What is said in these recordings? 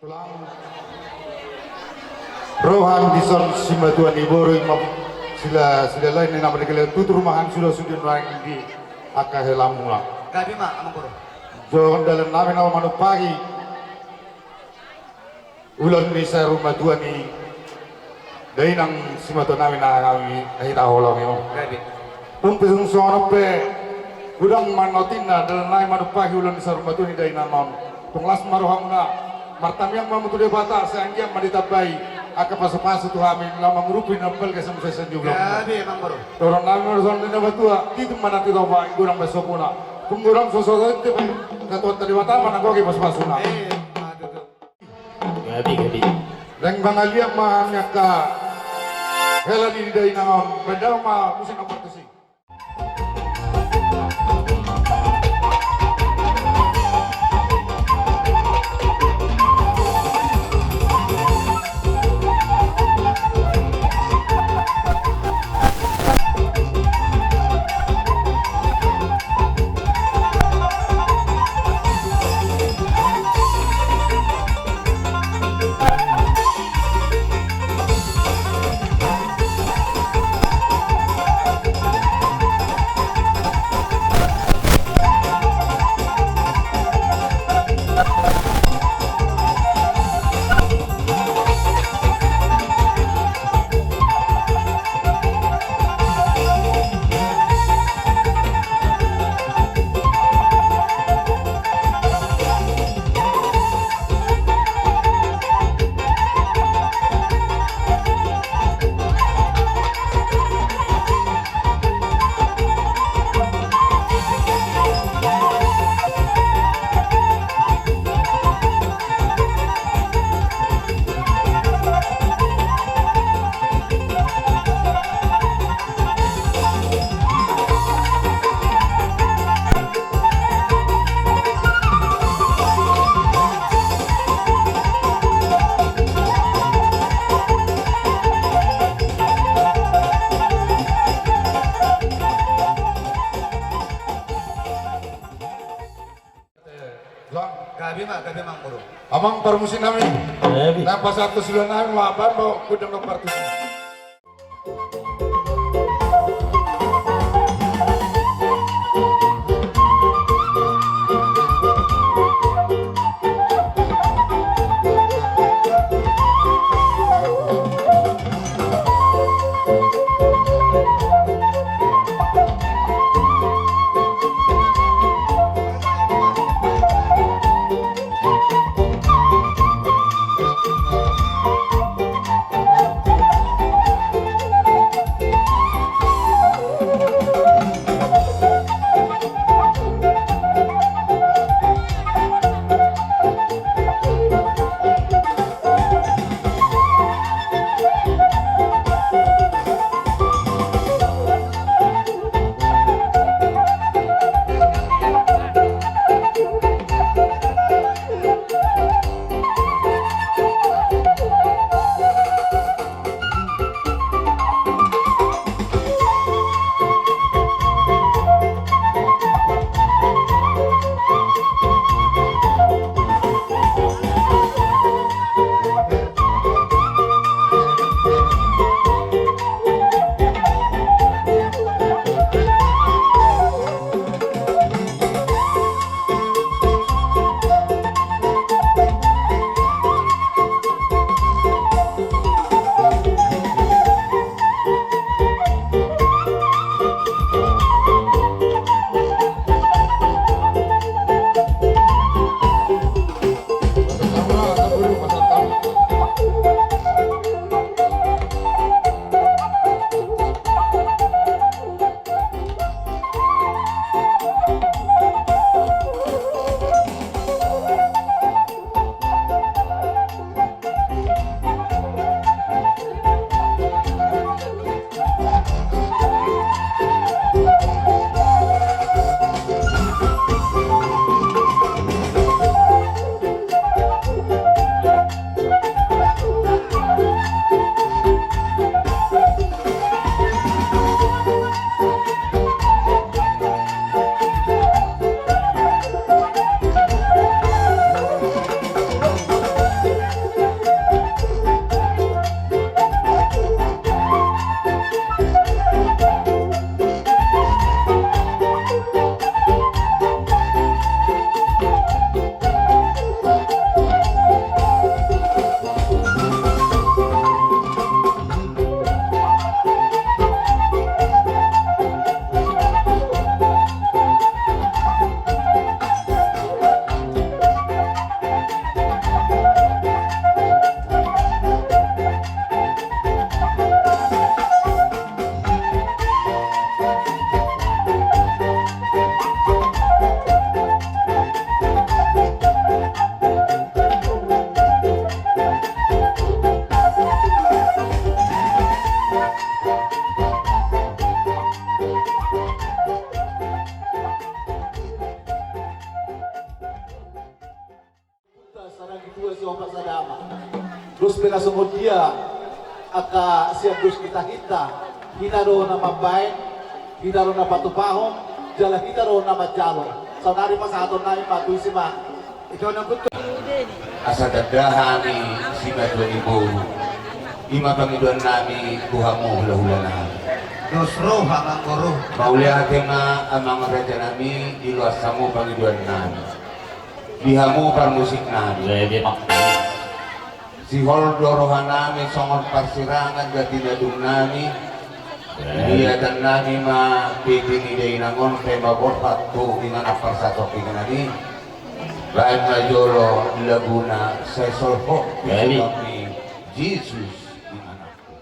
Tulang Rohan Dison Simbatuan Iboro sila lain yang namanya kalian tutur rumahan sudah lain di Akahelamula. Gabi mak amang kuro. Jangan dalam nama manu pagi ulan ni sa rumah tua ni dari nang Simbatuan namin na kami kahit aholang yun. Gabi. Pumpis ng sono pe udang manotin na dalam nama manu pagi ulan ni sa rumah tua ni dari namam tunglas maruham na martamiang mamutu de bata sa angyang manitabai aka paso-paso tu amin lama merupin nampel ke sama saya juga. Gabi amang kuro. Orang namin marusan ni nabatua dito manati daw ba gurang besok muna. Kung gurang sosok itu katuan tadi mata mana kau pas-paso na. Gabi. Reng bangalia mahanya ka hela di day na benda ma musin apa tu sih. Gabi amang kuro. Amang permusin namin. Gabi. Nampak satu sila namin mabar mau kudang ng partus. tua si opak sadama. Terus pinasungod dia aka siya dus kita hinaro na mabain, hinaro na patupahom, jala hinaro na majalo. Saudari pa sa aton namin patuloy si Ma. Ito na gusto. Asa dadahani si Madwan Ibu. Ima Pangiduan nami kuhamu hula-hula na. Dosro hamang guru. Mauliake nga ang mga raja nami iluasamu Pangiduan nami. Bihamu musik nami. Si Holdorohan nami songon parsirangan gatinadung nami. Iyatan nami ma piting ide inangon tema borpat tu dengan apar satu pingan baik majolo laguna saya solho kami Jesus dengan aku.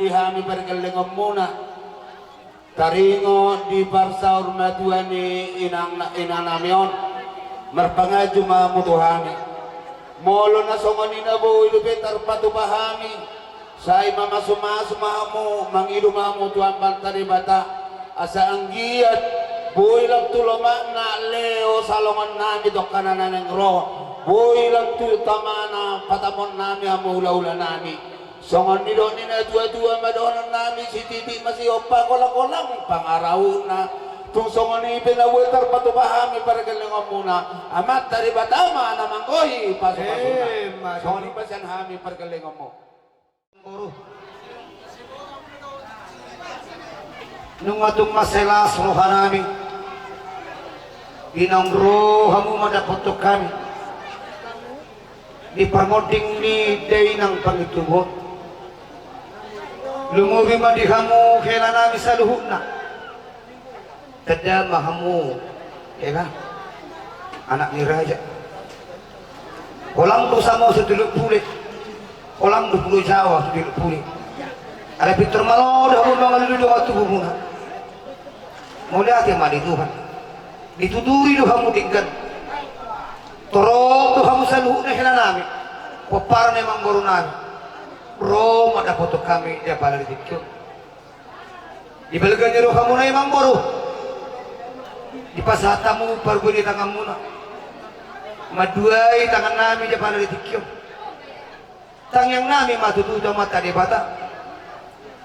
Dihami pergelengom muna taringo di parsaur matuani inanamion merpangaju mamutuhami molo na songoni na bo ilupetar patupahami say mamasumasu mahamu mangidu mahamu tuan bantari bata asa anggiat builang tuloma na leo salongan nami dokana ng roh builang tamana patamon nami hamu ula-ula nami songon ni doni na dua-dua madonon nami si titi masih opa kolang-kolang pangaraw na tung songon ni pinawetar patupahami para galingom muna amat dari batama na manggohi pasok-pasok songon ni pasyan hami para galingom mo Guru. Nung atong maselas rohanami ginang rohamu madapotok kami di permoding ni day ng pangitubot lumubi madihamu kailan nami sa luhut na kada mahamu kaya anak ni raja kolang tu sama setuluk pulit kolang 20 Jawa setuluk pulit ada Peter malo dah pun mangalu dua waktu bumuna mulai hati mandi Tuhan dituduri dohamu tinggal torok dohamu sa luhut na kailan nami papar na memang baru nami Rom ada foto kami dia balik itu. Di belakangnya roh kamu na imang boru. Di pasatamu pergi di tanganmu na. Maduai tangan nami dia balik itu. Tang yang nami matututo mata di bata.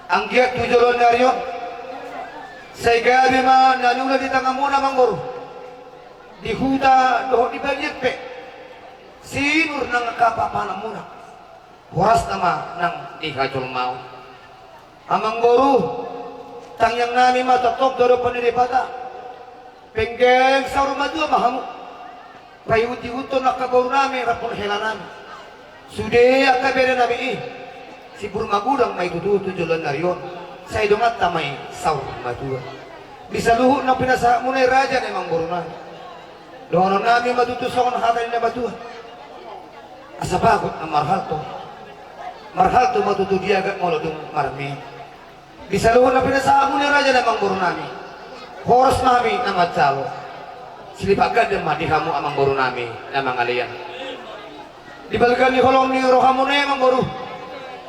Anggiat tujolon nariyo. Say gabi ma nanula di tanganmu na mang boru. Di huta doh di balik pe. Sinur nang kapapana muna. Waras nama nang dihajul mau amang boru tang yang nami matatok doro paniripata penggeng sa rumah dua mahamu payuti-uto nakaboru nami rapon hela nami sude akabere nami si burma gudang may tututo julan nariyon sa idongat tamay sa rumah dua bisa luhut na pinasa munay raja na imang boru nami Doon namin matutusok ang hatay na batuan. Asa bagot ang marhalto. Marhalto matutudiagat mo itong marami. Bisaluhon na pinasaan mo ni Raja namang buro namin. Horos namin na matsawo. Silipagad ang madiha mo amang buro namin na mga liyan. Dibalgan ni Holong ni Roha mo na amang buro.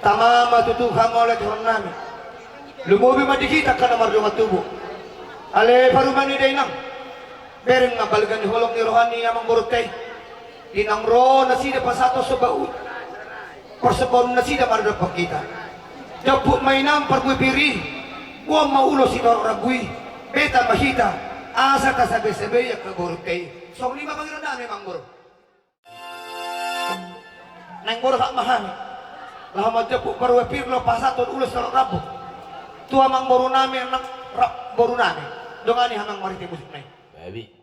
Tama matutuha mo ulit horon namin. Lumubi madikita ka na marunong tubo. Ale paruman ni Dainang. Pero nga balgan ni Holong ni Roha ni amang buro tay. Dinang ro na sida pasato sa baut. Persepon na sida marunong pagkita. Dapat may nampar gue piri. Gua maulo si Dor Ragui. Beta mahita. Asa ka sabi-sabi ya kagurut kay. So lima pangiran na memang guru. Nang guru hak mahami. Lahamad dapat baru pirlo pasaton ulos Dor Rabu. Tua mang guru nami anak rap guru nami. Dongani hamang maritim musik nai. Baby.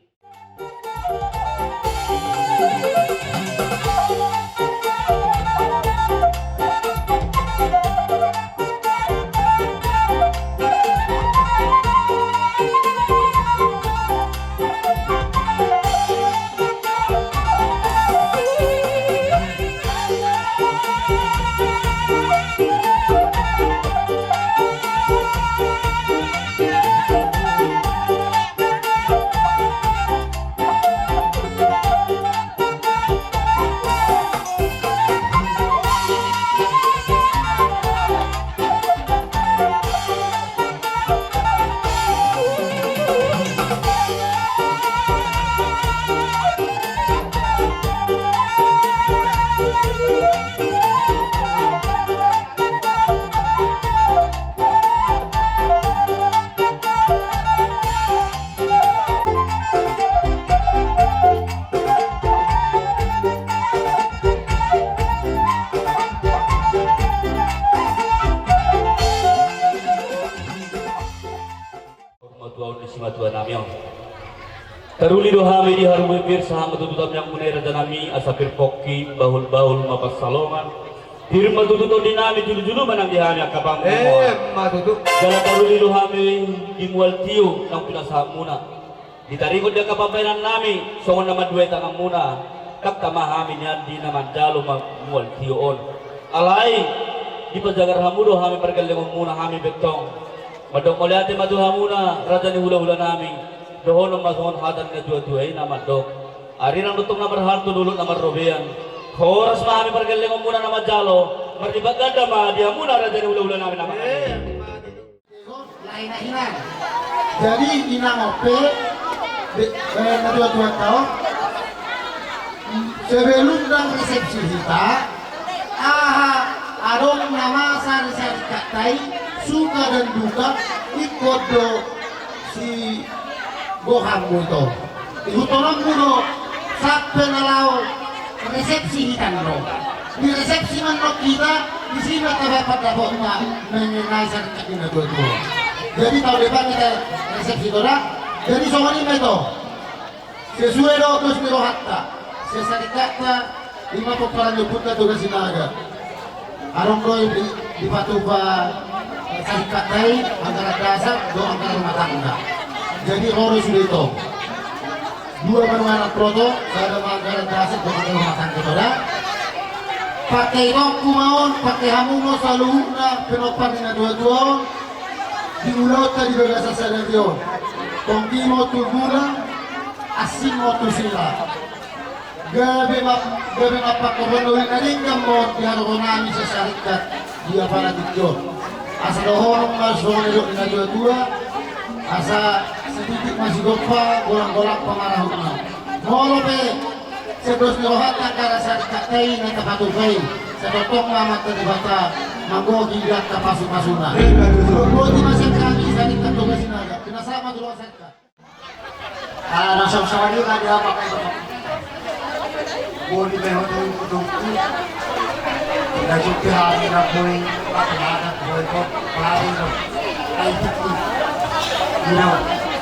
Karuli dohami di harum pir saham tututam yang munai raja nami asapir poki bahul mapas salongan hirma tututam dinami julu manang dihani akabang Matutu. dalam karuli dohami dimual tiu nang pina saham muna ditarikot dia kapapainan nami songon nama dua tangang muna kak tamahami niyan di naman jalo mual tiu on alai di pajagar hamudo hami pergaleng muna hami betong madong oliate madu hamuna raja ni hula nami dohon masongon hadan na dua-duay na madok. Ari nang lutong na marhanto dulot na marobean. Koras mahami pergaling muna na majalo. Maribaganda ma dia muna raja ni ula-ula namin na lain na inan. Jadi inang ope na dua-dua tahun sebelum dan resepsi kita adong nama sari-sari katai suka dan duka ikut do si Goham itu. Ihutorong kuno sampai nalau resepsi kita no. Di resepsi manok kita di sini kita dapat mengenai syarikat ini dua-dua. Jadi tahun depan kita resepsi orang. Jadi soal ini itu sesuai do terus miro hatta. Sesarikatnya 5 peperan nyebutnya tugas sinaga. Arong do di patuba syarikat lain antara dasar do antara rumah tangga. Jadi orang sudah itu 2 anak proto, saya anggaran dasar untuk rumah tangga kita. Pakai rokku maun, pakai hamu mau selalu na penopan dengan dua-dua di ulau tadi bagasa sadarion. Tongki mau tuburan, asing mau tusila. Gabe apa kebenaran adingkam mau diharapkan sesarikat dia para tidur. Asal orang masuk dengan dua-dua, asa sedikit masih gopa golak-golak pemarahuna. Molo pe sedos nirohat angkara syarikat tei na tapatukai. Setotong mamat teribata manggo gigat kapasuk-pasuna. Berbuat masih kami syarikat tugas sinaga. Pinasama dulu syarikat. Nasam-sama dia kan dia pakai itu. Boleh behot itu. Dah cuti hari nak boleh apa boleh kok hari itu.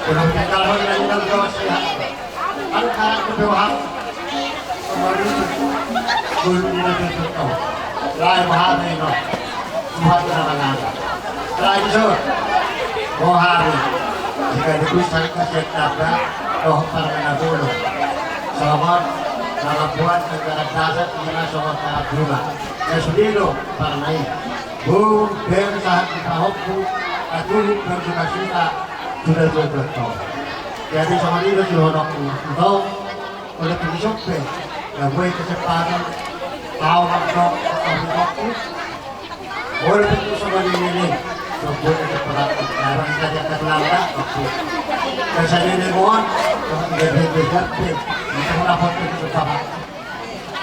Kalau kita kalau kita bilang kawas ya, kan kalau kebewahan kemarin itu belum kita tutup. Lain bahasa itu, buat orang-orang. Lain itu, bahari jika diberi syarikat syarikat, roh para dulu. somot nakabuat negara dasar ina somot nakaguma esudino parnay bung ben sahat ikahokku atulung bersuka-suka sudah 12 tahun jadi sama ini dilonokku ito oleh pinisokpe na buhay kecepatan tao magdok at oleh itu sama ini buhay kecepatan karena kita tidak terlambat waktu dan saya ini mohon untuk tidak kita melapor ke bersama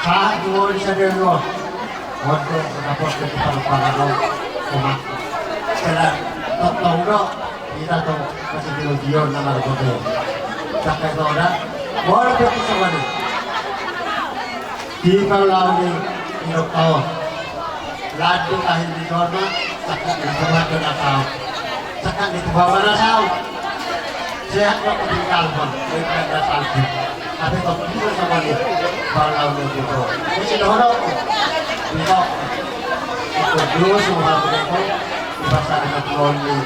saat dulu di sana dulu untuk melapor ke kepala-kepala umat setelah tahu dong kita tahu masih di ujian nama betul sampai tahu dah boleh kita sama ni di kalau ni hidup tahu ladu kahit di sana sakit di bawah kena tahu sakit di bawah tahu sehat kok tinggal pun mereka salju tapi kok kita sama ni kalau ni gitu mesti dorong kita ikut dulu semua mereka di pasar dengan loli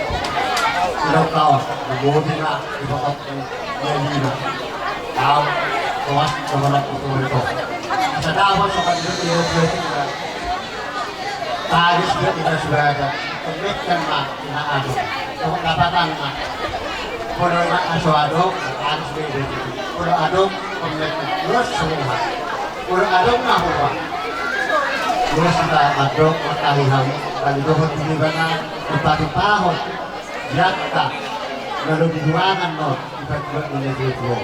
hidup tahu berbodi nak di bawah ni tahu kawas sama itu sedang sama itu tadi sudah ada pemeriksaan mak tidak ada pendapatan mak kalau nak asuh harus beda kalau ada pemeriksaan terus semua kalau ada nak apa terus kita ada matahari kali dohot di mana empat tahun jatah lalu dijualan no kita buat menjadi dua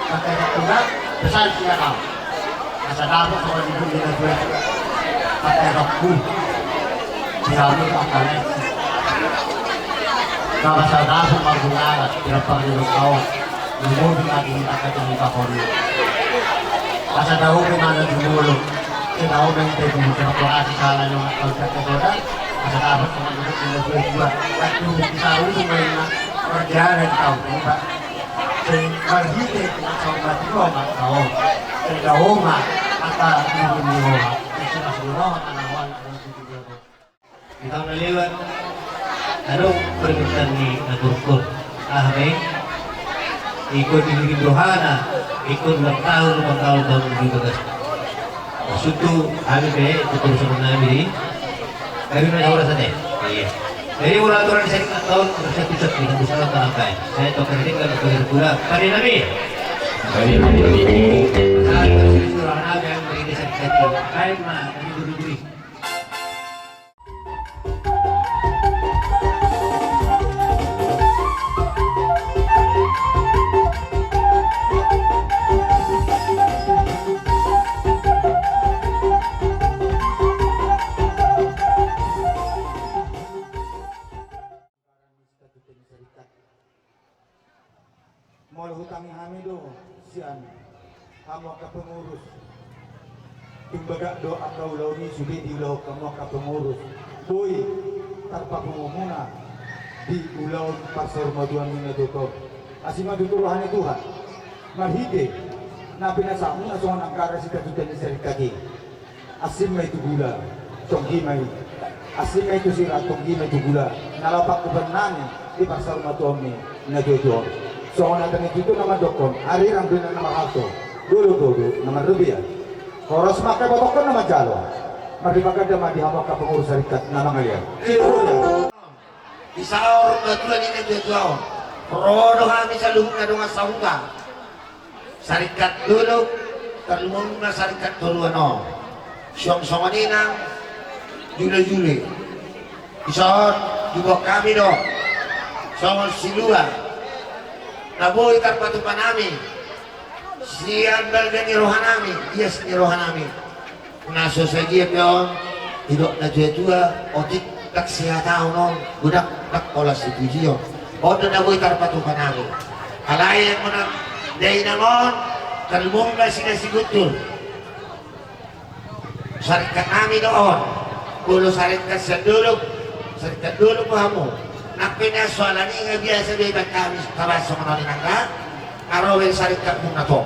maka itu nak besar siapa masa dapat sama di dunia dua pakai rokku diambil akalnya kalau saya dapat margungan tidak perlu tahu lumur lagi akan jadi kapolri masa tahu kemana dulu kita tahu yang itu bisa operasi salah yang kalau kita koda masa dapat sama di dunia dua waktu kita semuanya perjalanan tahu pak pergi ke sama dua mak tahu tidak oma atau dulu kita semua anak-anak kita melewat lalu perbuatan ni naturkul ahme ikut di rohana ikut bertahun begitu guys suatu hari be betul sebenarnya ini dari mana orang sana iya dari orang saya tahun bersatu-satu dengan usaha tangkai saya tahu kerja kalau pula hari nabi saat bersurah yang beri deskripsi baik mah kami dulu Mol hutangi hamido sian kamu ke pengurus tumbaga do akau launi sudah diulau kamu ke pengurus boy tanpa pengumuna di ulau pasar maduan minadoto asima duturuhani Tuhan marhide nabi nasamu nasungan angkara sika tutani serikagi asim itu gula conggi mai asim itu sirat conggi itu gula nalapak kebenani di pasar maduan minadoto soalnya dengan itu nama dokon, hari rambutnya nama Hato, dulu nama Rubiah. Kalau semakai botokon nama Jalo, mari pakai nama di hamaka pengurus syarikat nama kalian. Isaur betulan ini betul. Rodo kami selalu ngadungan saunga. Syarikat dulu, terlumuna syarikat dulu no. Siang nina, Juli. Isaur juga kami do. Sama silua. Naboy karpatupan namin siyan balga ni rohanami yes ni rohanami naso sa giyap yon idok na dua otik tak siya tao non budak tak olas si tujiyo odo naboy karpatupan namin halayan mo na day namon kalmong na sinasigutul sarikat namin doon kulo sarikat sa dulog sarikat dulog mo hamo napinasoalan nga biasa bebas kami kabaso mga ninangga arawin sarikat mong na to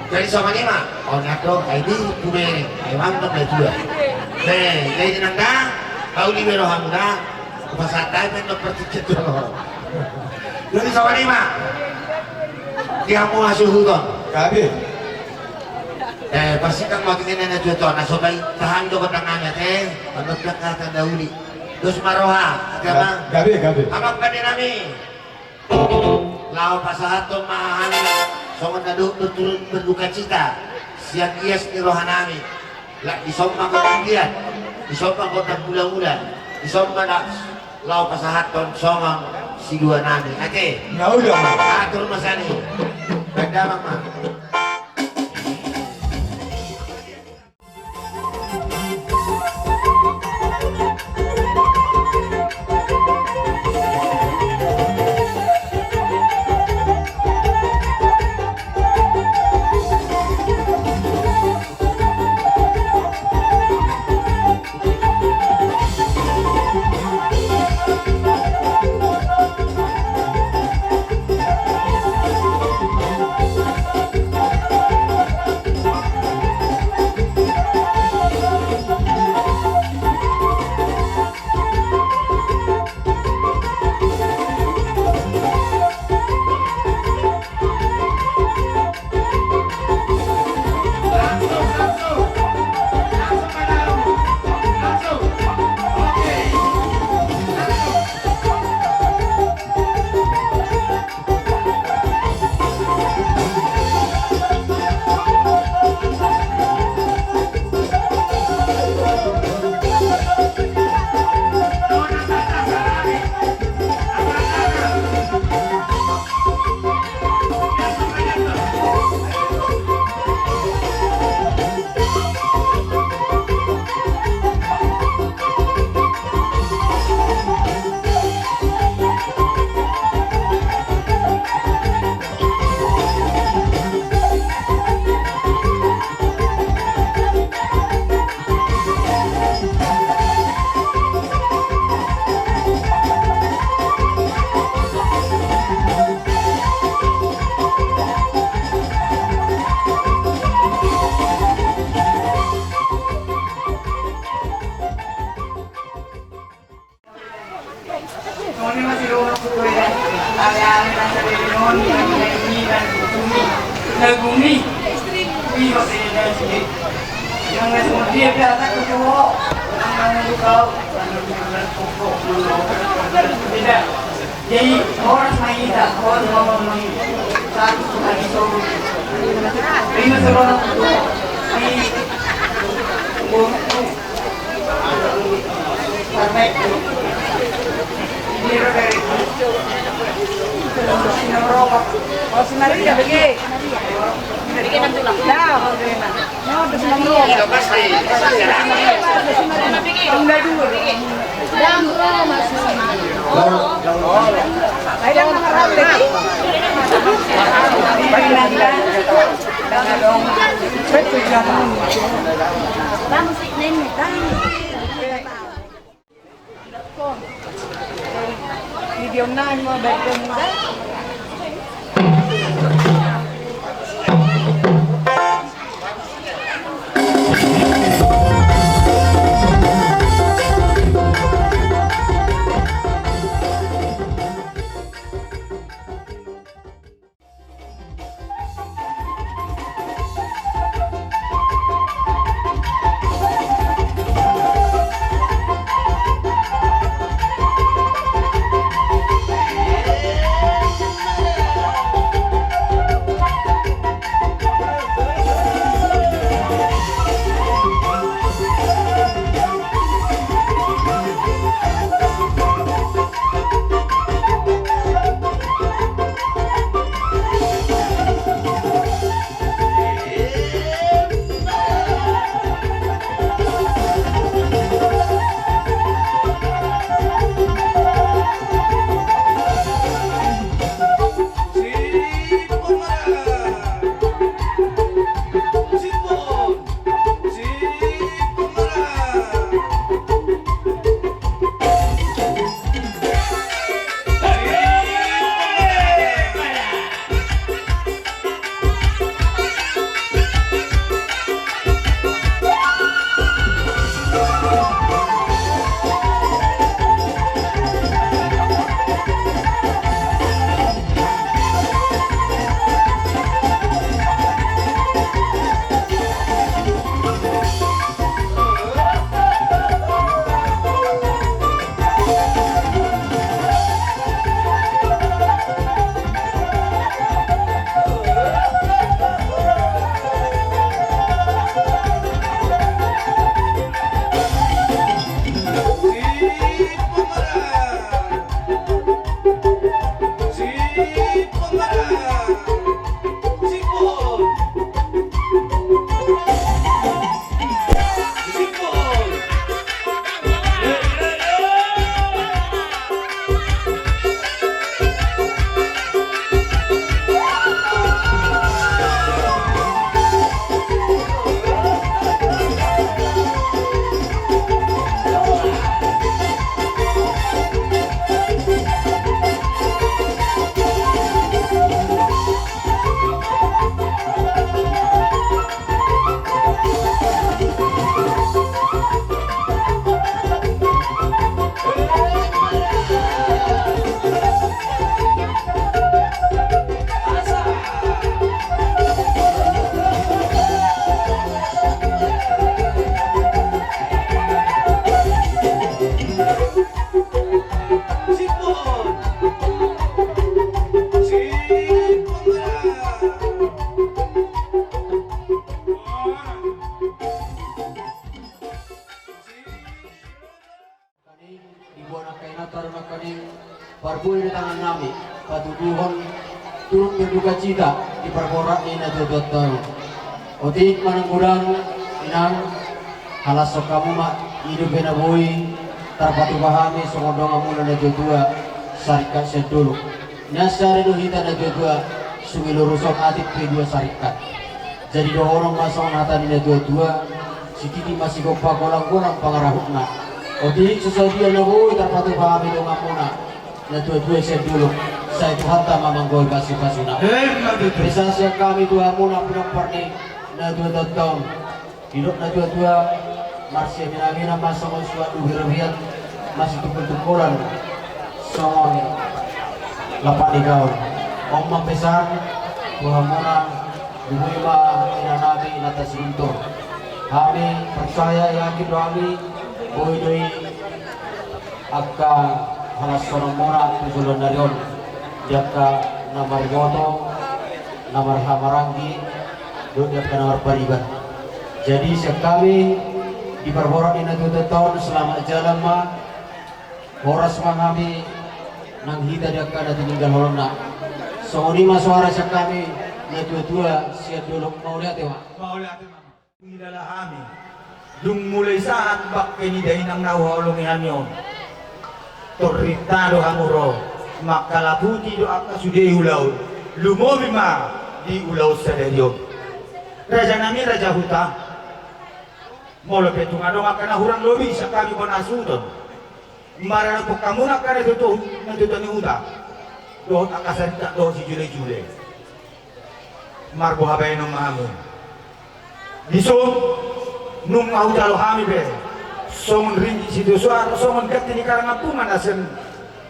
jadi sama nima o nga to ay di kumere ay wangkap na juga dahil ninangga kauli bero hamuna kupasatay men no pertikit to jadi sama nima di hamu hasuhudon Kabe pasti kang mau tingin na dito na so bay tahan do ko tangangat manot ka kata dauli dos maroha agama Gabi. amang pa din namin lao pasahato maahan songon na turun berduka cita siang ias ni rohanami lah isomma ko tandian isomma ko tagbulang-ulan isomma na lao pasahaton songon si dua nami ate Ya udah. atur masani bagdamang ma Nagumi. Iyo yang semua dia biasa ketemu orang kau tidak jadi orang main tak orang mau main satu hari sore ini seorang di buku sampai di dari Sinoropa oh Sinaria begini bikin tulang dah no tulang Ito pasti enggak dulu dan masih saya mengharap lagi dan dong betul jangan vamos nene video nine mau baik patuduhon turut berduka cita di perborak ini na dodotong. Otik mananggulang inang halas sok kamu mak hidup na boy tarpatu bahami sumodong amuna na dodua sarikat sedulu. Nyasari duhita na dodua sumilurusok atik kedua sarikat. Jadi dua orang masang hata ni na dodua si titi masih gopa kolang-kolang pangarahukna. Otik sesadia na boy tarpatu bahami dong amuna na dodua sedulu. Saya Tuhan tak mamanggoy kasih-kasih. Bisa siya kami Tuhan muna pinagparni na dua tahun. Hidup na dua masih minamina masang suatu birabian masih tukul-tukulan songon lapak ikaw. Om mapesan Tuhan muna dumiba inanami inatas guntur. Kami percaya yakin kami boy-doy akka halas sonong muna tujulan narion. Jaka namar goto, namar hamarangi, jaka namar pariban. Jadi sekali di perborak ini tahun selama jalan mah, horas mangami nang hita jaka ada tinggal holona. Songoni mas suara sekali na dua siap dulu mau lihat ya mak. Mau lihat mama. Inilah kami. Dung mulai saat bak kenidain ang nawalong ihanyon. Torritado hamuro. Makalabuti do akka sudah ulau lumobi ma di ulau sadario raja nami raja huta molo petungan dong akan hurang lobi sakali bonasudon marana pokamuna kare tutu nantuto ni huta do akasan tak do si jule marbo habay no mahamu diso nung mau jalo hami be songon ringi situ suara songon gati ni karangapungan asen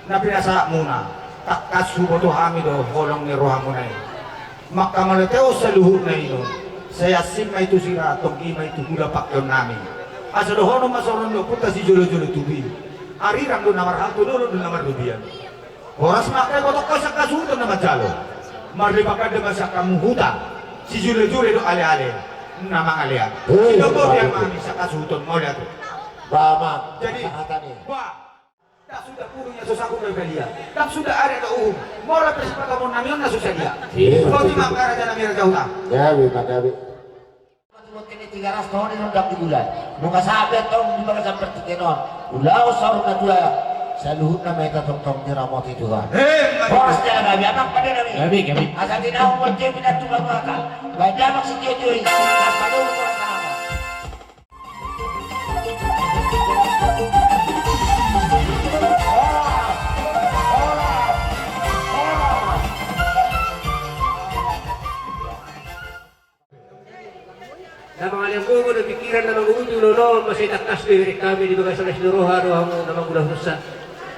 na pinasa muna takas suboto hami do holong ni rohamunay makamaloteo sa luhur na ino saya simay itu sira togi may itu gula pakyon namin asa do hono masoron do puta si jolo-jolo tubi arirang do namar halto do namar dubian horas makay kotok ka sa kasuto na majalo marlipakan de masa kamu huta si jolo-jolo do ale-ale namang alea sino po yang mami sa kasuton mo lihat Bama, jadi hatani. wah tak sudah purunya susaku bebelia tak sudah ada ke mola persepaka mon namion na susadia kau timang karaja nami raja utang Gawi, magawi. Buat ini 300 tahun ini udah di bulan muka sahabat tahun di bawah sampai 3 tahun ulau sahur na dua saluhut na mereka tong diramot itu kan bos dia gabi anak pada gabi asal tidak umur dia pindah tulang maka baca maksud dia curi apa dulu kurang sama na mga linggo na pikiran na mag-uudyo noon masay takas lirik kami di bagas na sinuruha rohang na magula-husa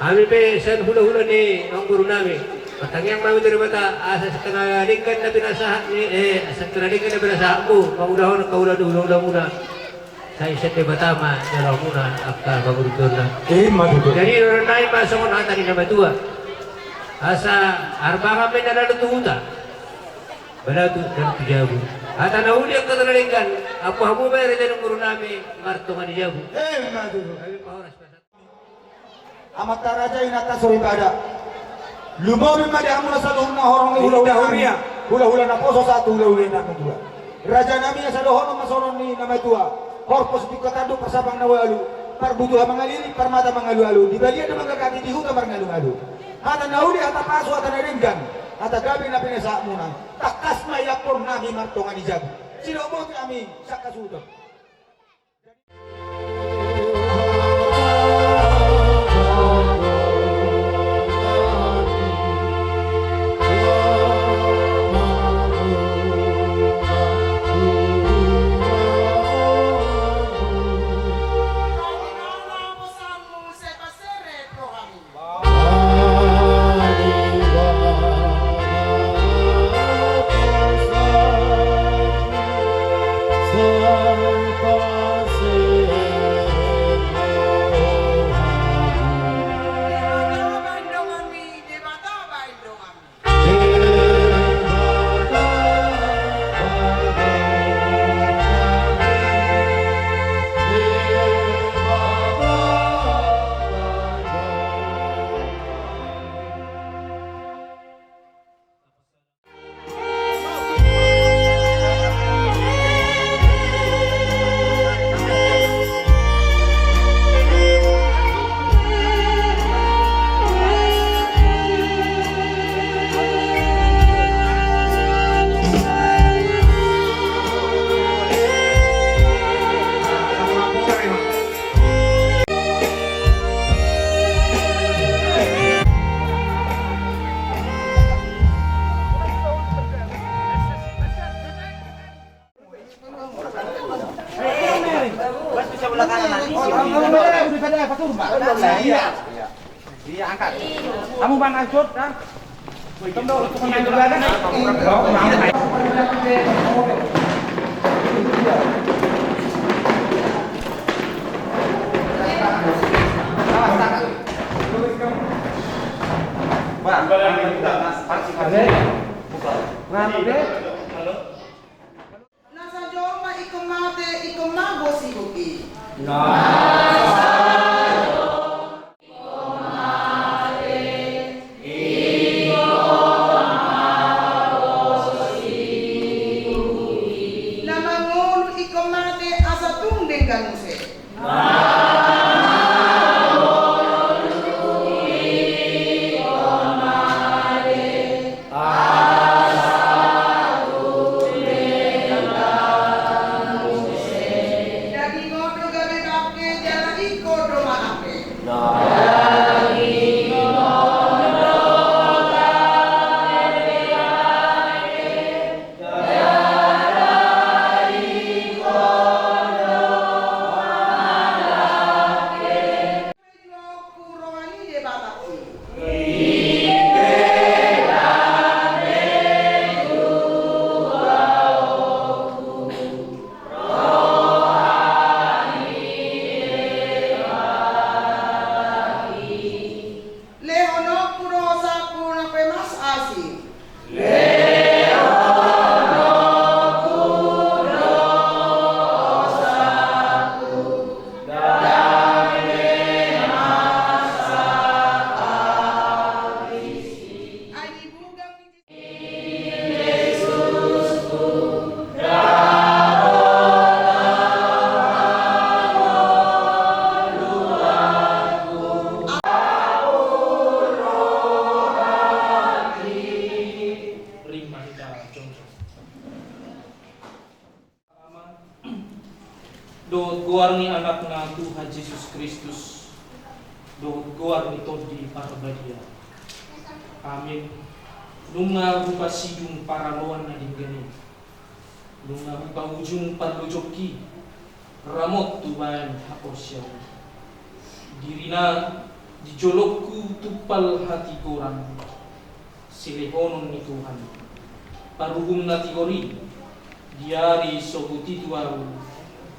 kami pe sa hula-hula ni ang guru namin matangyang mami dari mata asa sa kanalingkan na pinasahan ni asa kanalingkan na pinasahan mo magulahon ang kaula ulang muna sa isa't batama dalaw muna after magulutun na jadi noon na yung masangon hatan na matua asa arba kami nalalutuhuta balatu dan tujabu ata nauli ang katalingkan ako hamu bayar din ang guru namin martungan ni jabu kami pahoras amat taraja inata suri pada lumawi madi amuna sa luhur na horong ni hula-hula na poso satu hula-hula na kedua raja nami sa dohono masoron ni nama tua korpus di katando persabang nawalu parbutuha mangalili parmata mangalu-alu di balia na magagati di huta marngalu-alu ata nauli ata paso ata naringgan ata gabi na pinasa muna takas mayapon nami martongan ni jabu sinobot kami sa kasuto Sa bang asut dah. Tunggu untuk menang juga kan? Nasa jorma ikumate ikumago sibuki. Namangulu ikumate asatung denganuse. Dadi ngodo gawe kapke jala iko do maape. Kurowani de bataki. Leono kurosa kuna pemas asi. Ani bugang Dohot goar ni anak na Tuhan Yesus Kristus. Dohot goar ni Todi Parbadia. Amin. Nunga buka sidung paraloan na dinggani. Nunga buka ujung parlojoki. Ramot tuban haposyaw. Dirina dijolokku tupal hati korang. Silehonon ni Tuhan. Paruhum na tigori. Diari sobuti tuaru.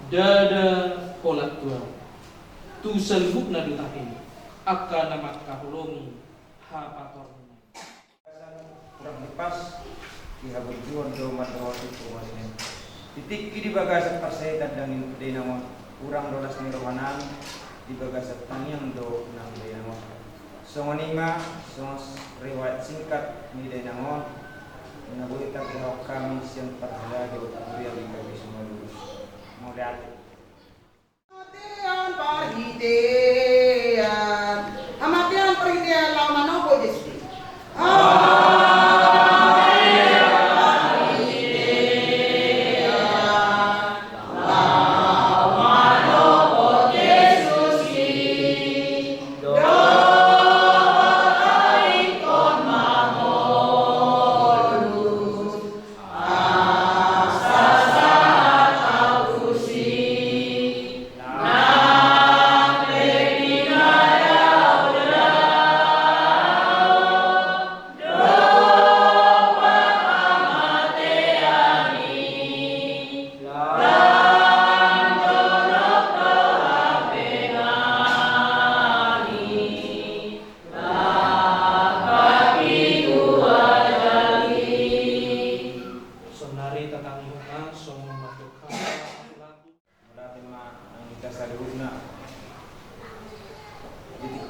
Dada polat tua tu selhuk na dutakin akka namak kahulongi ha pator kurang lepas diha berjuang do matawat itu wasnya titik di bagasan persetan dan di nama kurang dolas ni rohanan di bagasan tangiang do nang di nama songonima sons riwayat singkat ni di nama menabuhi tak kami siang parhala do kuria di kami semua lulus modal Amatian perhidean. Amatian perhidean lama nopo Yesus.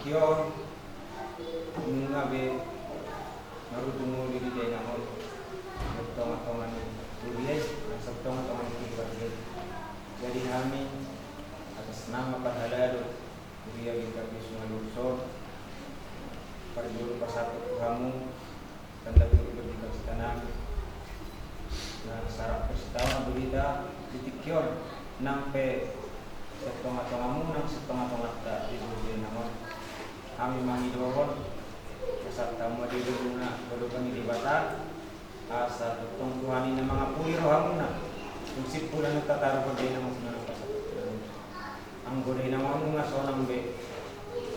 Kyo ngabe marudungo di dina mo tongan duriay tongan duriay jadi kami atas nama Parhalado duriay kita semua lursor perjuru pasatu kamu tanda berdikas tanam nah sarap persetahun berita titik kyo nampe setengah-tengahmu nang setengah-tengah tak di nama kami mangidohon asal tamu di dunia baru kami di batar asal tong Tuhan ini mengapui rohamuna fungsi pulang kita taruh berdaya nama sunana pasal anggo daya nama munga sonam be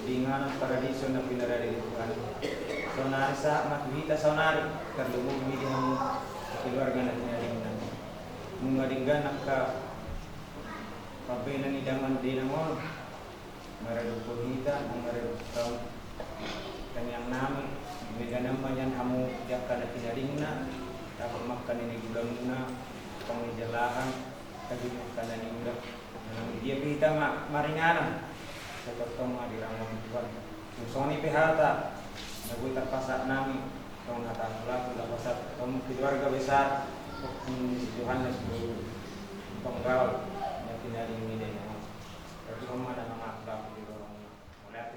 dengan paradiso na pinarada di Tuhan sonari sa matuhita sonari karlumo gumidi hamu keluarga na tinalingan mungadinggan ka pabena ni daman dinamon maredo pohita maredo taw kanyang nami medana mayan hamu jakka na tinalingna tapos makan ini gula muna pangijalahan kagimuk kana ninda nang dia kita maringanan sa totong adiramon Tuhan musoni pihata nagoy terpasak nami tong hatapula kula pasat tong keluarga besar Yohanes bu penggaul yang tinali ini deh tapi kamu ada nama akhlak di dorong mulai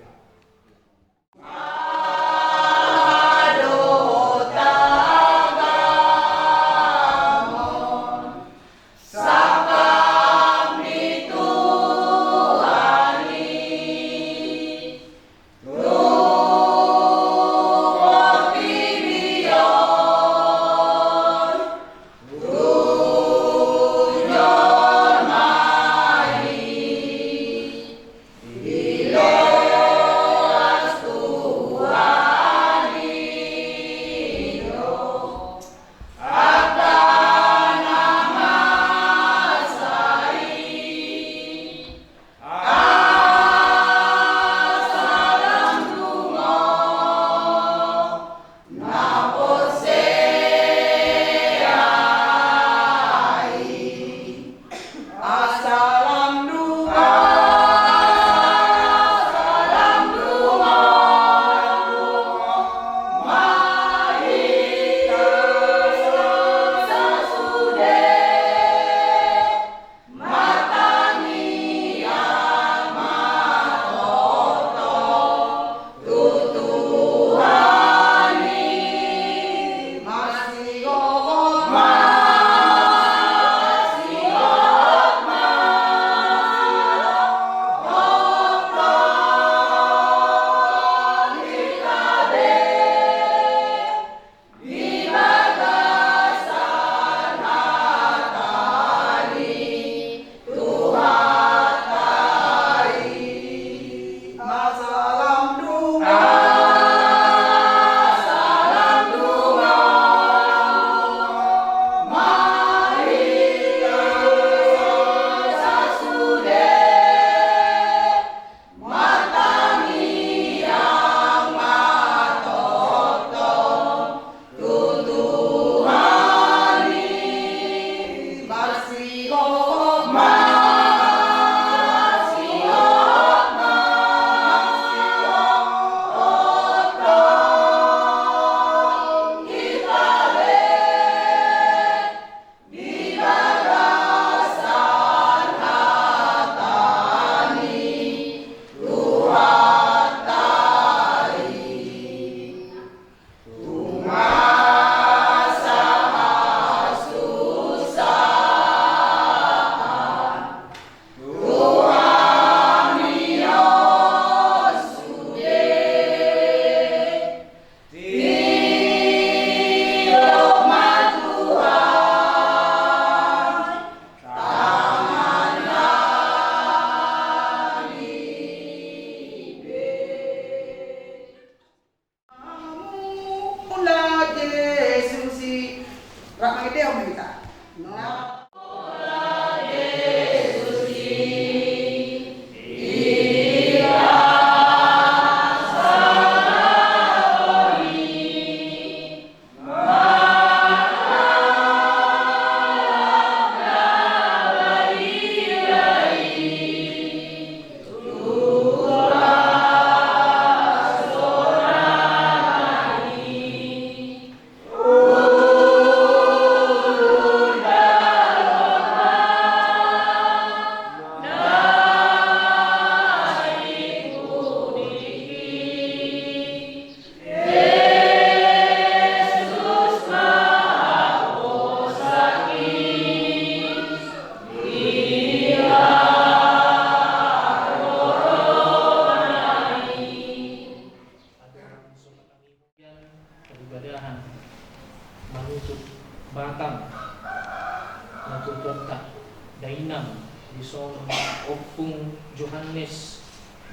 Opung Johannes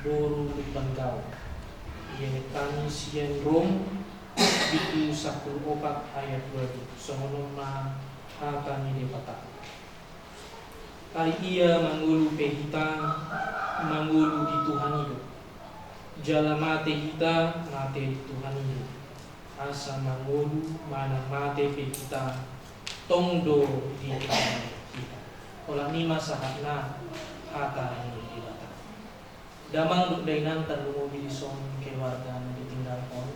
Boru Lipanggao. Yang kami siang rom Wahyu 14 ayat 20. Sonoma hakani depata. Kali ia mangulu pehita, mangulu di Tuhan itu. Jala mate kita, mate di Tuhan itu. Asa mangulu mana mate pehita, tongdo di Tuhan kita. Olah nima sahatna hakani depata. Damang dainan terlalu bilison keluarga ditinggal pon.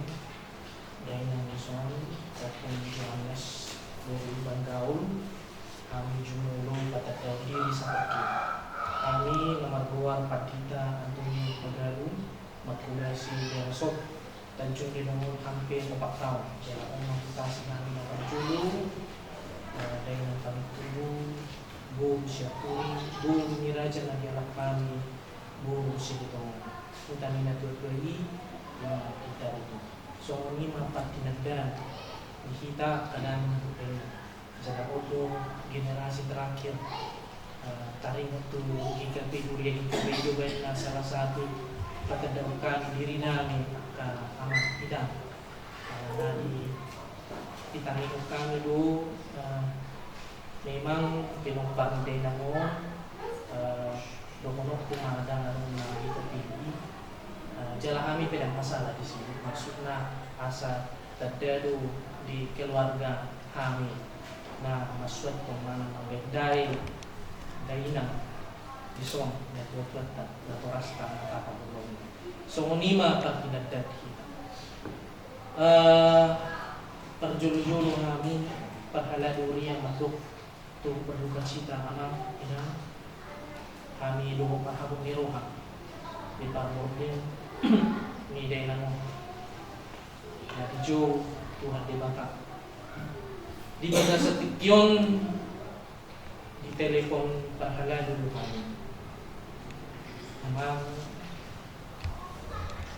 Dainan bison kapun Johannes dari Bandaul. Kami jumulung pada diri sakit. Kami nomor 2 Patita Antoni Pagalu makulasi Dersok dan cumi nomor hampir 4 tahun. Jalan umum kita kami nomor julu dengan kami tubuh Bu Syakuri, Bu Miraja Nabi Allah kami, Bu Siditong. Kita minat beli yang kita itu. So ini mapat tindakan kita kadang jaga oto generasi terakhir tarik waktu kita kuliah itu juga salah satu pekerjaan diri nami amat kita dari kita kami dulu memang penumpang denamo domonok kumadang rumah itu tinggi jalan kami pedang masalah di sini maksudnya asa terjadi di keluarga kami. Nah, maksud kemana membedai daina dison ya tuan atau rasta apa belum so nima tidak dati perjulu-julu kami perhala duri yang masuk tu berduka cita anak ina kami doa pahabung di roha di parbordin ni daina mo ya tujuh Tuhan dibakar di bawah setikyon di telepon pahala dulu kami memang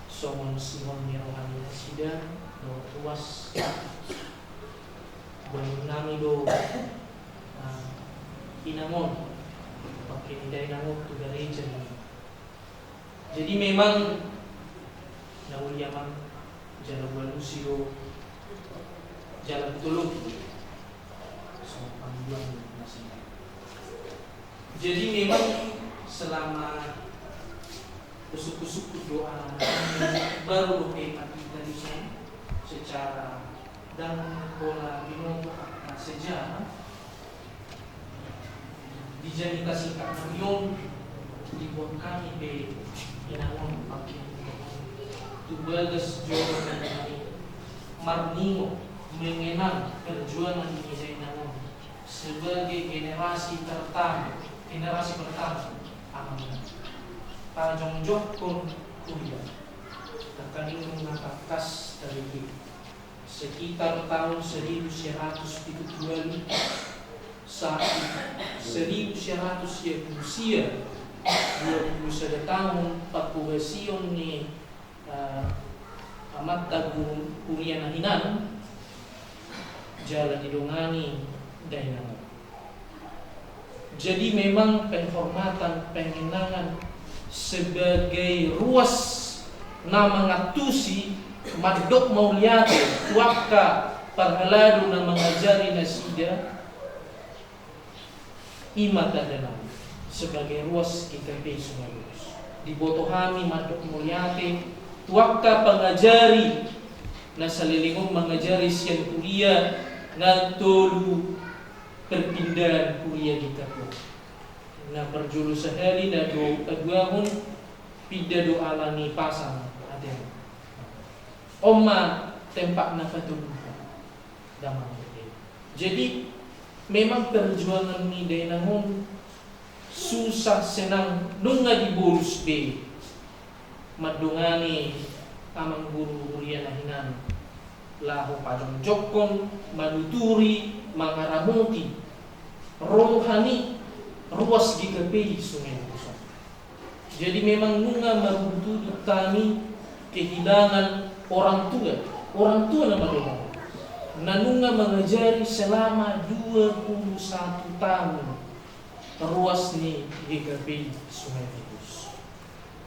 somon simon mirohani sida do tuas nami do inamon pakai nidai namo tu dari jadi memang nauliaman jalan walusi do jalan tulung jadi memang selama kusuk-kusuk doa baru hemat dari saya secara dan pola minum sejarah dijadikan singkat namun dibuat kami be inamon pakai tubagas jualan kami marningo mengenang perjuangan ini saya namun sebagai generasi pertama amanah Pajongjok pun kuliah akan mengangkat dari sekitar tahun 1972 saat 1900 ya usia 21 tahun Pakubasion ni amat tagu kuliah nahinan jalan didongani dainang. Jadi memang penghormatan pengenangan sebagai ruas nama ngatusi Madok Mauliate tuaka parhaladu na mengajari nasida imat dan sebagai ruas IKP Sungai Lurus dibotohami Madok Mauliate tuaka pengajari na salilingong mengajari siang kuliah na tolu perpindahan kuliah kita po. Na berjulu sehari na do aguahon pindah do alani pasang atin. Oma tempat na patulukan damang ite. Jadi memang perjuangan ni dainangon susah senang nung nga dibolus be madungani amang guru kuliah nahinan lahu padang jokon manuturi mangaramuti rohani ruas GKP Sungai Lurus. Jadi memang nunga marutudut kami kehilangan orang tua nama doang nanunga mengajari selama 21 tahun ruas ni GKP Sungai Lurus.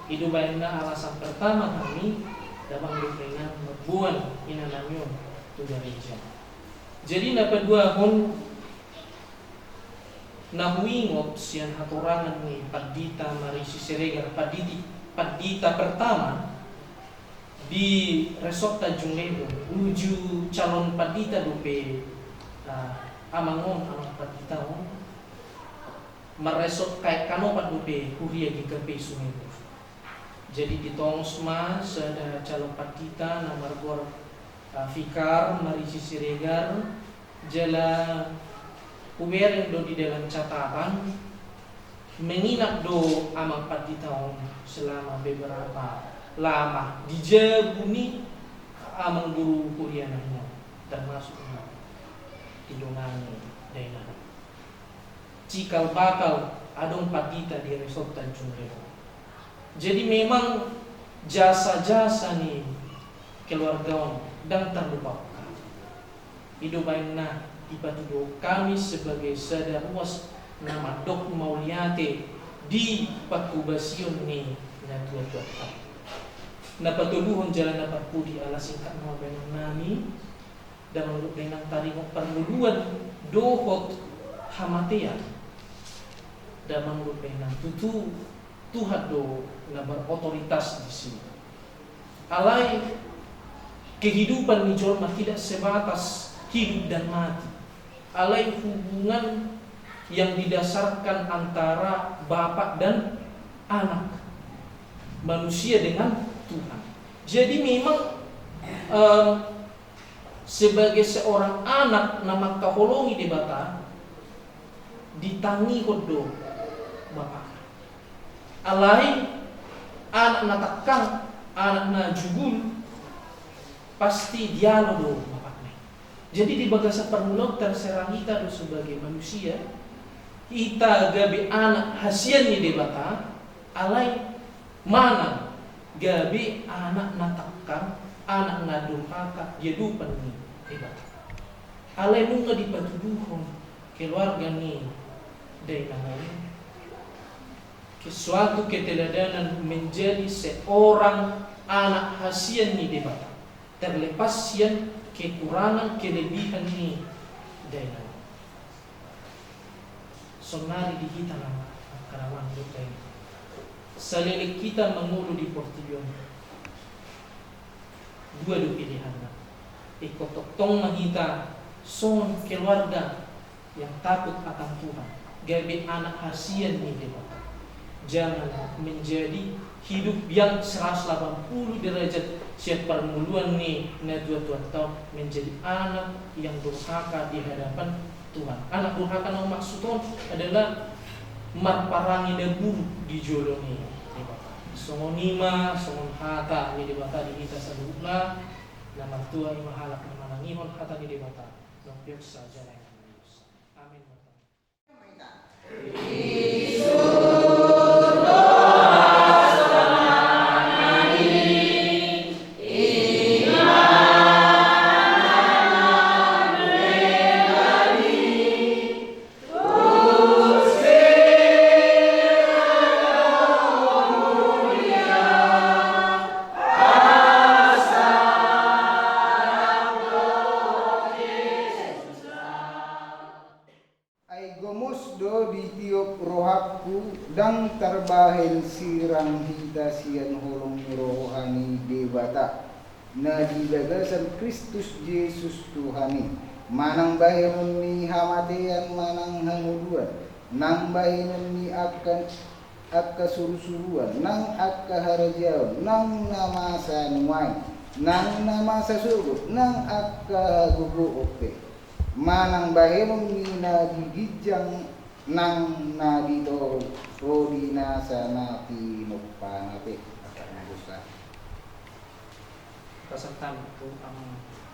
Itu banyak alasan pertama kami dalam berkaitan membuat inanamyon tu gereja. Jadi napa dua hon nahuingot sian haturangan ni Padita Marisi Siregar Padita pertama di resort Tanjung Leung menuju calon Padita dope amangon amang Padita on meresot kayak kanopat dope kuria di kepe sungai. Jadi di Tongsma ada calon Padita nomor gor Fikar Marisi Siregar jala Uber yang do di dalam catatan menginap do amang Padita selama beberapa lama di Jabuni amang guru kuliahnya termasuk Indonani daerah cikal bakal adong Padita di resort Tanjung Leung. Jadi memang jasa-jasa nih keluarga dan terlupakan. Hidup baiknya dipatudo kami sebagai sadar was nama Dok Mauliate di Pakubasion nih na tua-tua. Napatuluhon jalan dapat pudi ala singkat mga benang nami dan menurut benang taringok permuluan dohot hamatean dan menurut benang tutu Tuhan do na berotoritas di sini. Alai kehidupan ni jorma tidak sebatas hidup dan mati. Alai hubungan yang didasarkan antara bapak dan anak, manusia dengan Tuhan. Jadi memang sebagai seorang anak nama kaholongi di bata ditangi kodo bapak. Alai anak natakang anak na jugul pasti dialog do bapaknya. Jadi di bagasa permulog terserang kita do sebagai manusia kita gabi anak hasian ni di bata alai mana gabi anak natakang anak nadurhaka yedupan ni ibata alai munga dipatuduhon keluarga ni dari nangain suatu keteladanan menjadi seorang anak hasian ni debata terlepas sian kekurangan kelebihan ni dari nangain sonari di kita nama karawan kita ini salilik kita mengulu di Portillono dua pilihan ikut tong mahita son keluarga yang takut akan Tuhan gabi anak hasian ni debata jangan menjadi hidup yang 180 derajat siap permuluan ni na dua tahun menjadi anak yang durhaka di hadapan Tuhan. Anak durhaka yang maksudnya adalah marparangi dan buruk di jodoh ni. Songonima, songon hata ni debata di kita sadukna, nama Tuhan yang mahalak ni manangihon hata di debata. Nong biasa jalan yang Yesus. Amin. dan terbahen sirang hita sian holong rohani dewata na dilagasan Kristus Yesus Tuhani manang bahenon ni hamatean manang hanguduan nang bahenon ni akan akka surusuruan nang akka harajawan nang nama sanuai nang nama sasugut nang akka gugu ope manang bahenon ni na gigijang nang nadito rodina sana tinupanape akan dosa peserta itu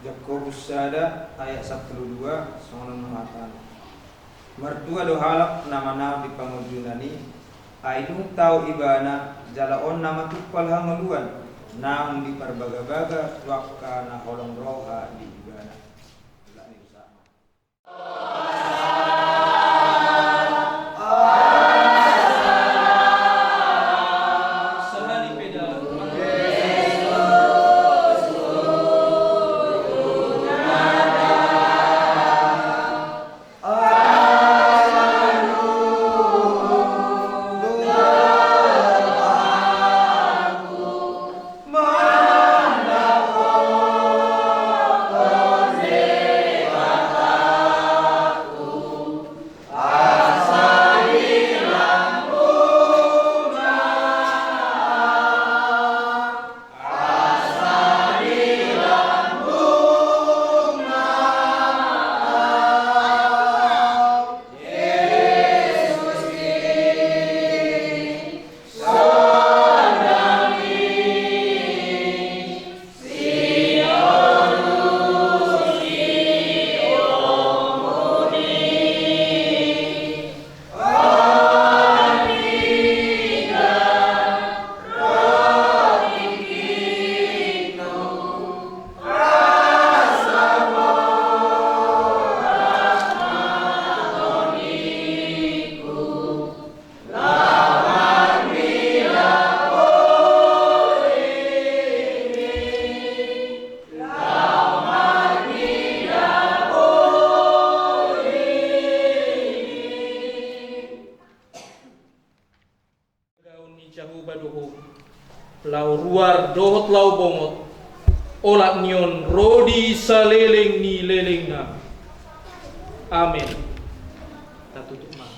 Yakobus sada ayat 12 songon mengatakan mertua do halap nama di pangujunani aidung tau ibana jalaon nama tupal hangaluan nang di parbaga-baga wakka na holong roha di ibana lau ruar dohot lau bongot olak nyon rodi saleleng ni leleng na. Amin. Kita tutup mah.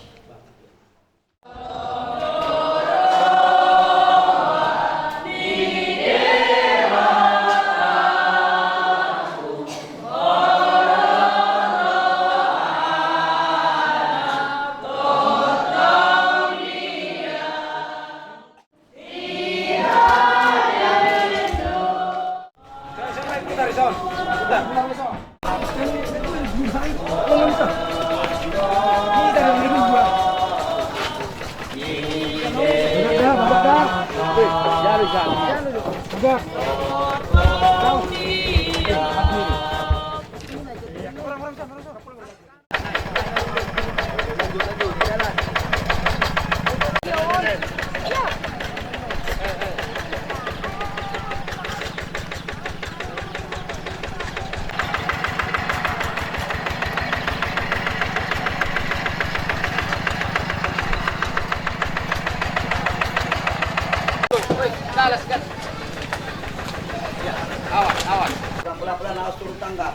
Pelan-pelan harus turun tangga.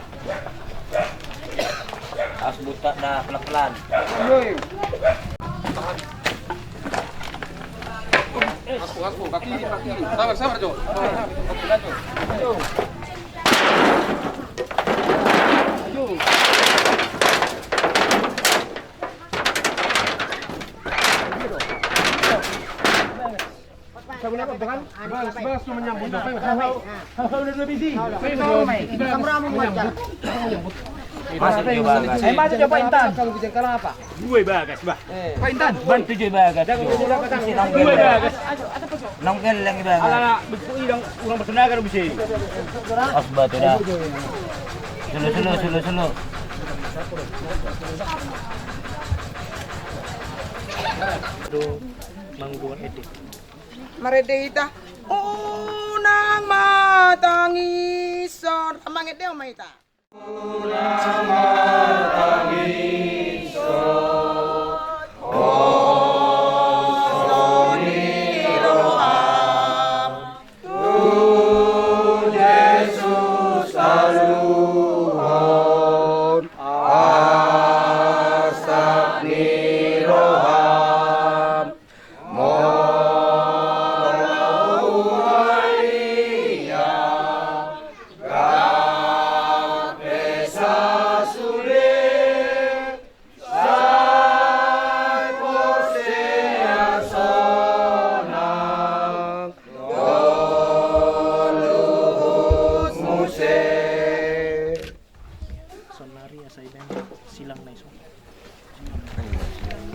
Harus buka dah pelan-pelan. Sabar, Jo. Masih coba Intan. Kalau bicara apa? Gue bagas, Bah. Pak Intan, bantu je bagas. Gue bagas. Nongkel lang iba. Ala, begini dong orang bertenaga bisa. Asba tu dah. Sulu. Manggungan edik. Maredehita. Unang matangison. Amangit dia maita. Unang matangison.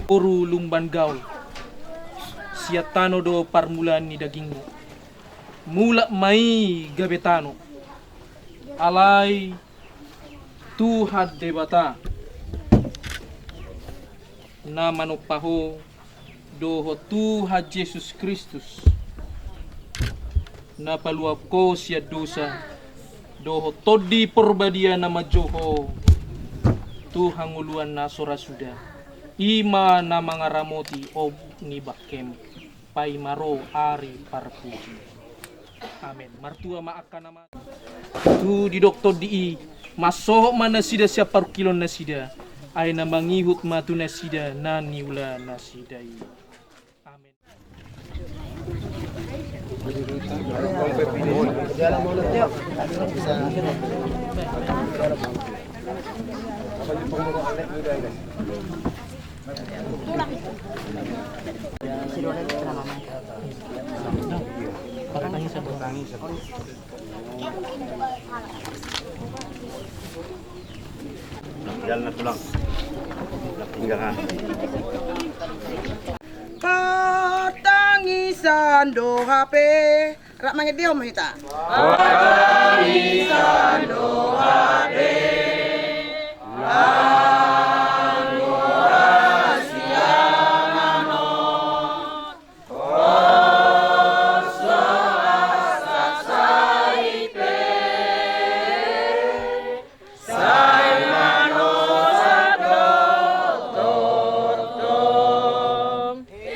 Uru lumban gaul siatano do parmulan ni dagingmu mula mai gabetano alai Tuhan debata na manupaho doho Tuhan Yesus Kristus na paluap ko siya dosa doho todi porbadia na majoho Tuhan uluan na sorasuda ima na mga ramoti o ni bakem paimaro ari parpuji. Amen. Martua maaka nama tu di doktor di masoh mana sida siapa kilon nasida ay na mangihut matu nasida na niula nasidai. Amen. Jalan na pulang. Tinggalkan. Katangisan do hape. Rak mangit dia mahita. Katangisan do hape.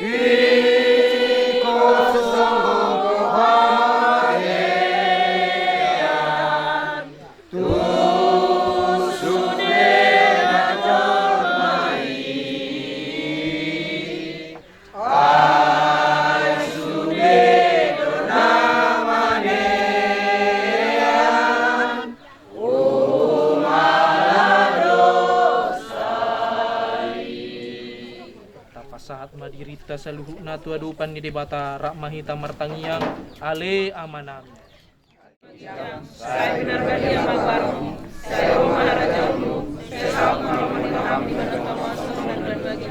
Iko sesungguh ta saluhuna tu adupan ni debata rak mahita martangiang ale amanami. Saya benarkan dia magbaru. Saya maharajamu. Saya sama kami menonton dan berbagi.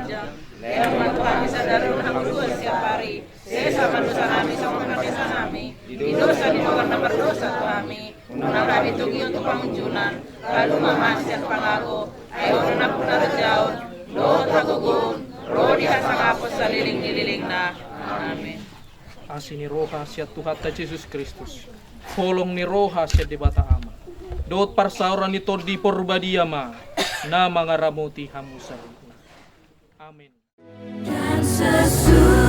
Yang kami sadar hang dua setiap hari. Saya sama dosa kami sama dosa kami. Di dosa di karena berdosa kami. Unang kami tugi untuk pengunjunan. Lalu mamasian pangago. Ayo nak punar jauh. Doa tagugun. Roh dihasang apos sa liling-liling na. Amin. Asini roha siat Tuhan ta Yesus Kristus. Folong ni roha siat debata ama. Dot parsauran ito di porbadiama na mga ramuti hamusa. Amin. Dan sesuatu